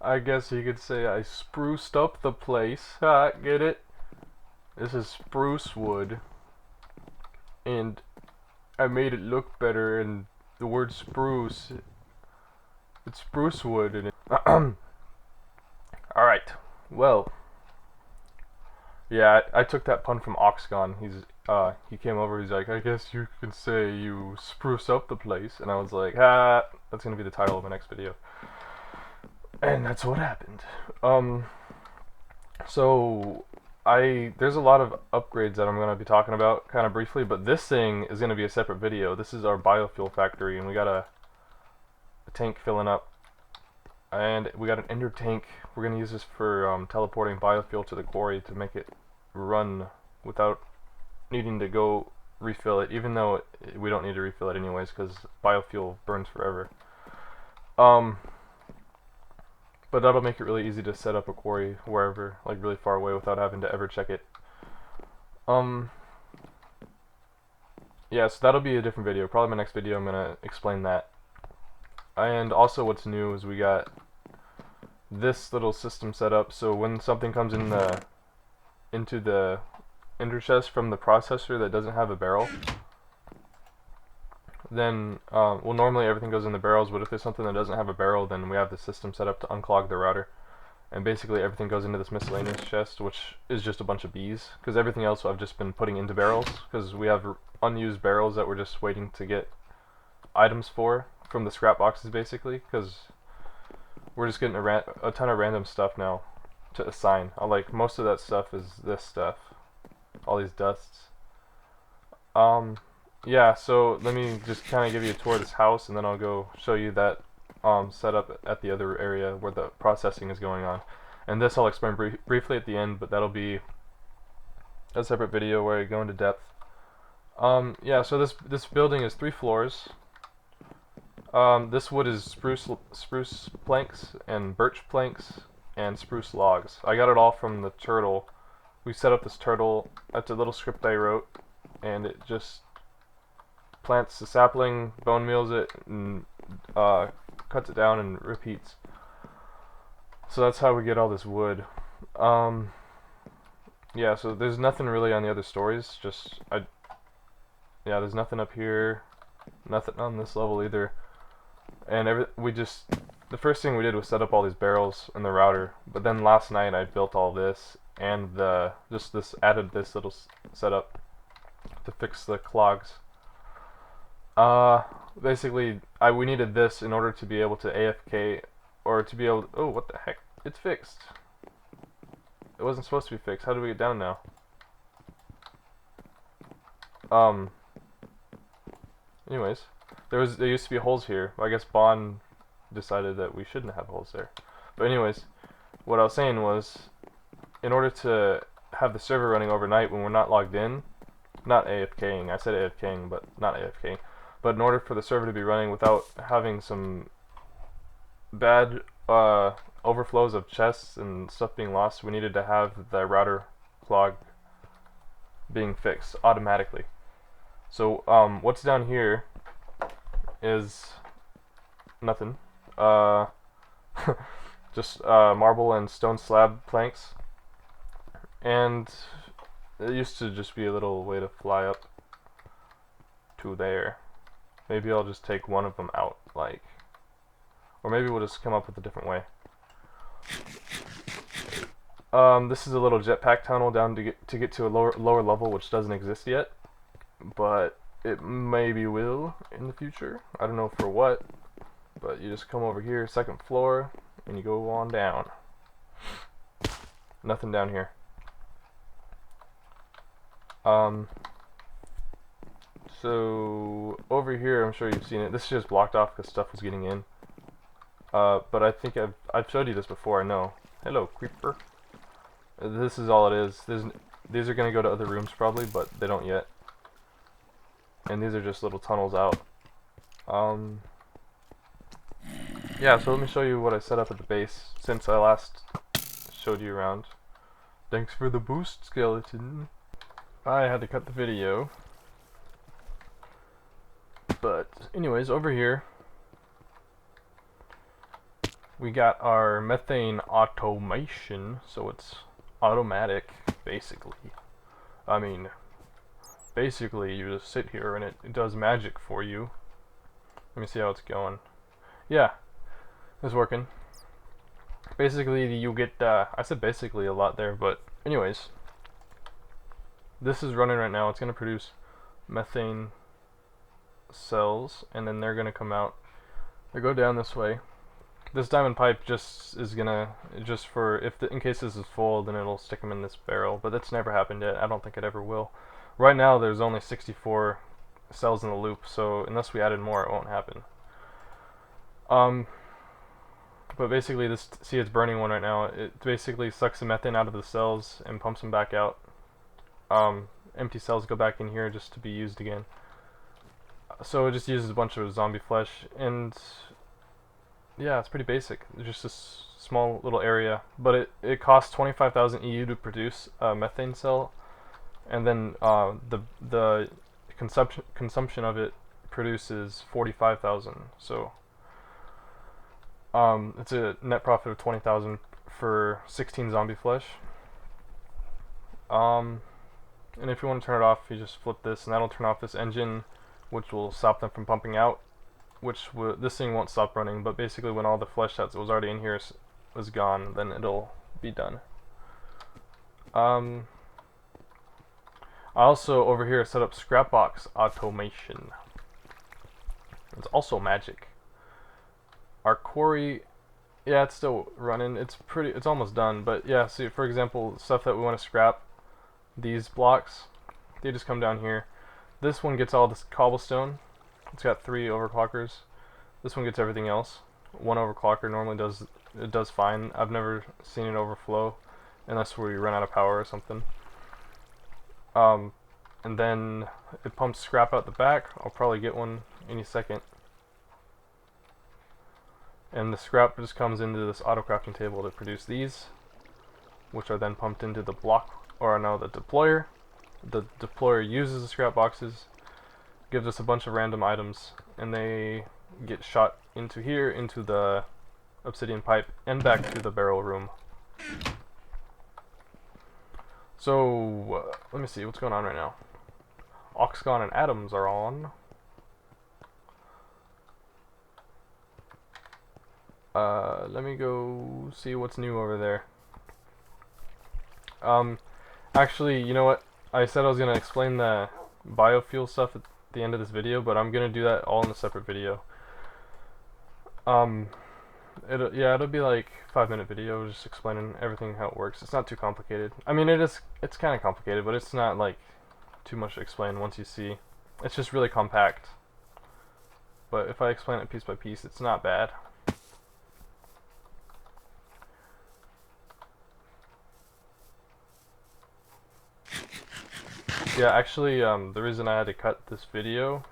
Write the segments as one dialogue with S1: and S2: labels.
S1: I guess you could say I spruced up the place. Ha, get it? This is spruce wood, and I made it look better. And the word spruce, it's spruce wood, and it. All right. Well, yeah, I took that pun from Oxgon. He came over. He's like, I guess you can say you spruce up the place, and I was like, that's gonna be the title of my next video. And that's what happened. Um, so there's a lot of upgrades that I'm going to be talking about kind of briefly, but this thing is going to be a separate video. This is our biofuel factory, and we got a tank filling up, and we got an ender tank. We're going to use this for teleporting biofuel to the quarry to make it run without needing to go refill it, even though we don't need to refill it anyways because biofuel burns forever. But that'll make it really easy to set up a quarry wherever, like really far away, without having to ever check it. Yeah, so that'll be a different video. Probably my next video I'm gonna explain that. And also what's new is we got this little system set up, so when something comes into the ender chest from the processor that doesn't have a barrel, then, well, normally everything goes in the barrels, but if there's something that doesn't have a barrel, then we have the system set up to unclog the router. And basically everything goes into this miscellaneous chest, which is just a bunch of bees, because everything else I've just been putting into barrels, because we have unused barrels that we're just waiting to get items for, from the scrap boxes basically, because we're just getting a ton of random stuff now to assign. Like, most of that stuff is this stuff, all these dusts. Yeah, so let me just kind of give you a tour of this house, and then I'll go show you that setup at the other area where the processing is going on. And this I'll explain briefly at the end, but that'll be a separate video where I go into depth. Yeah, so this building is 3 floors. This wood is spruce planks and birch planks and spruce logs. I got it all from the turtle. We set up this turtle. That's a little script I wrote, and it just plants the sapling, bone meals it, and cuts it down and repeats. So that's how we get all this wood. Yeah, so there's nothing really on the other stories. Yeah, there's nothing up here, nothing on this level either. And the first thing we did was set up all these barrels in the router. But then last night I built all this and added this little setup to fix the clogs. Basically, we needed this in order to be able to AFK, or to be able to, oh, what the heck? It's fixed. It wasn't supposed to be fixed. How do we get down now? Anyways, there used to be holes here. I guess Bond decided that we shouldn't have holes there. But anyways, what I was saying was, in order to have the server running overnight when we're not logged in, not AFKing, I said AFKing, but not AFKing. But in order for the server to be running without having some bad overflows of chests and stuff being lost, we needed to have the router clog being fixed automatically. So what's down here is nothing. Just marble and stone slab planks. And it used to just be a little way to fly up to there. Maybe I'll just take one of them out, or maybe we'll just come up with a different way. This is a little jetpack tunnel down to get to a lower level, which doesn't exist yet, but it maybe will in the future. I don't know for what, but you just come over here, 2nd floor, and you go on down. Nothing down here. So over here, I'm sure you've seen it. This is just blocked off because stuff was getting in. But I think I've showed you this before. I know. Hello, creeper. This is all it is. These are gonna go to other rooms probably, but they don't yet. And these are just little tunnels out. Yeah. So let me show you what I set up at the base since I last showed you around. Thanks for the boost, skeleton. I had to cut the video. But anyways, over here, we got our methane automation, so it's automatic, basically. I mean, basically you just sit here and it does magic for you. Let me see how it's going. Yeah, it's working. Basically, you get, I said basically a lot there, but anyways, this is running right now. It's going to produce methane cells, and then they're going to come out. They go down this way. This diamond pipe just is going to, just for, in case this is full, then it'll stick them in this barrel, but that's never happened yet. I don't think it ever will. Right now, there's only 64 cells in the loop, so unless we added more, it won't happen. But basically, this, see, it's burning one right now. It basically sucks the methane out of the cells and pumps them back out. Empty cells go back in here just to be used again. So it just uses a bunch of zombie flesh, and yeah, it's pretty basic. It's just a small little area, but it costs 25,000 EU to produce a methane cell, and then the consumption of it produces 45,000. So it's a net profit of 20,000 for 16 zombie flesh. And if you want to turn it off, you just flip this, and that'll turn off this engine, which will stop them from pumping out. This thing won't stop running, but basically when all the flesh that was already in here was gone, then it'll be done. I also over here set up scrap box automation. It's also magic. Our quarry, yeah, it's still running. It's almost done, but yeah, see, for example, stuff that we want to scrap, these blocks, they just come down here. This one gets all this cobblestone. It's got 3 overclockers. This one gets everything else. 1 overclocker normally does fine. I've never seen it overflow unless we run out of power or something. And then it pumps scrap out the back. I'll probably get one any second. And the scrap just comes into this auto crafting table to produce these, which are then pumped into the block, or no, the deployer. The deployer uses the scrap boxes, gives us a bunch of random items, and they get shot into here, into the obsidian pipe, and back to the barrel room. So, let me see what's going on right now. Oxgon and Atoms are on. Let me go see what's new over there. Actually, you know what? I said I was going to explain the biofuel stuff at the end of this video, but I'm going to do that all in a separate video. It'll be like a 5-minute video just explaining everything, how it works. It's not too complicated. I mean, it's kind of complicated, but it's not like too much to explain once you see. It's just really compact. But if I explain it piece by piece, it's not bad. Yeah, actually, the reason I had to cut this video,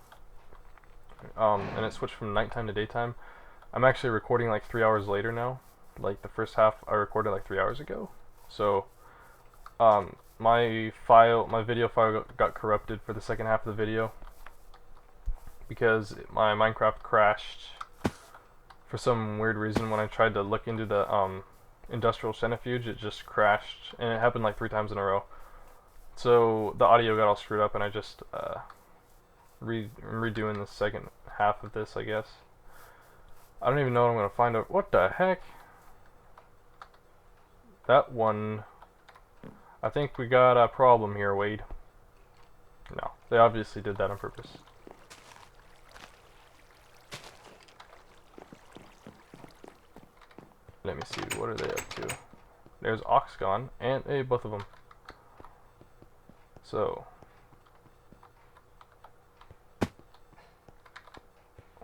S1: and it switched from nighttime to daytime, I'm actually recording like 3 hours later now. Like the first half I recorded like 3 hours ago. So, my video file got corrupted for the second half of the video because my Minecraft crashed for some weird reason. When I tried to look into the industrial centrifuge, it just crashed, and it happened like 3 times in a row. So the audio got all screwed up, and I just redoing the second half of this, I guess. I don't even know what I'm gonna find out. What the heck? That one. I think we got a problem here, Wade. No, they obviously did that on purpose. Let me see, what are they up to? There's Oxgon, and hey, both of them. So,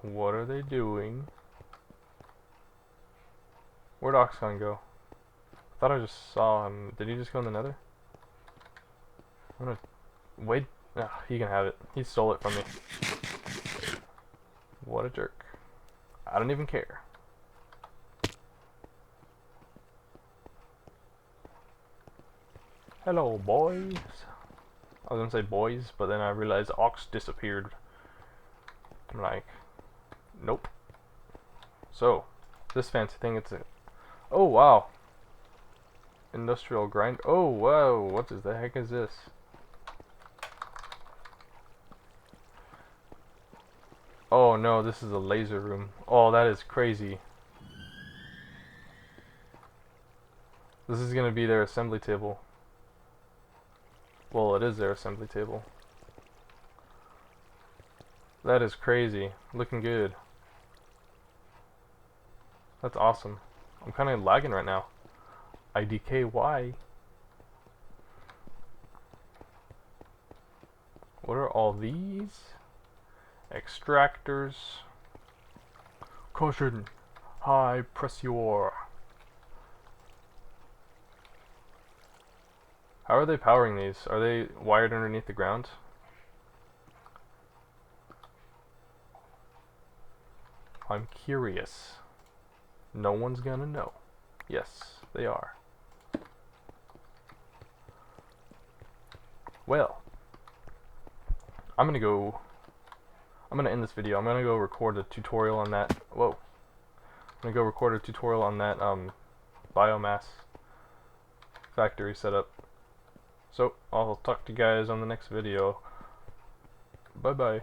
S1: what are they doing? Where'd Oxgon go? I thought I just saw him. Did he just go in the nether? I'm gonna wait. Ah, he can have it. He stole it from me. What a jerk. I don't even care. Hello, boys. I was gonna say boys, but then I realized Ox disappeared. I'm like, nope. So, this fancy thing. It's a... Oh, wow. Industrial grind. Oh, whoa. What the heck is this? Oh, no. This is a laser room. Oh, that is crazy. This is going to be their assembly table. Well, it is their assembly table. That is crazy. Looking good. That's awesome. I'm kind of lagging right now. IDKY. What are all these? Extractors. Caution. High pressure. How are they powering these? Are they wired underneath the ground? I'm curious. No one's gonna know. Yes, they are. Well, I'm gonna end this video. I'm gonna go record a tutorial on that. Whoa. I'm gonna go record a tutorial on that biomass factory setup. So, I'll talk to you guys on the next video. Bye bye.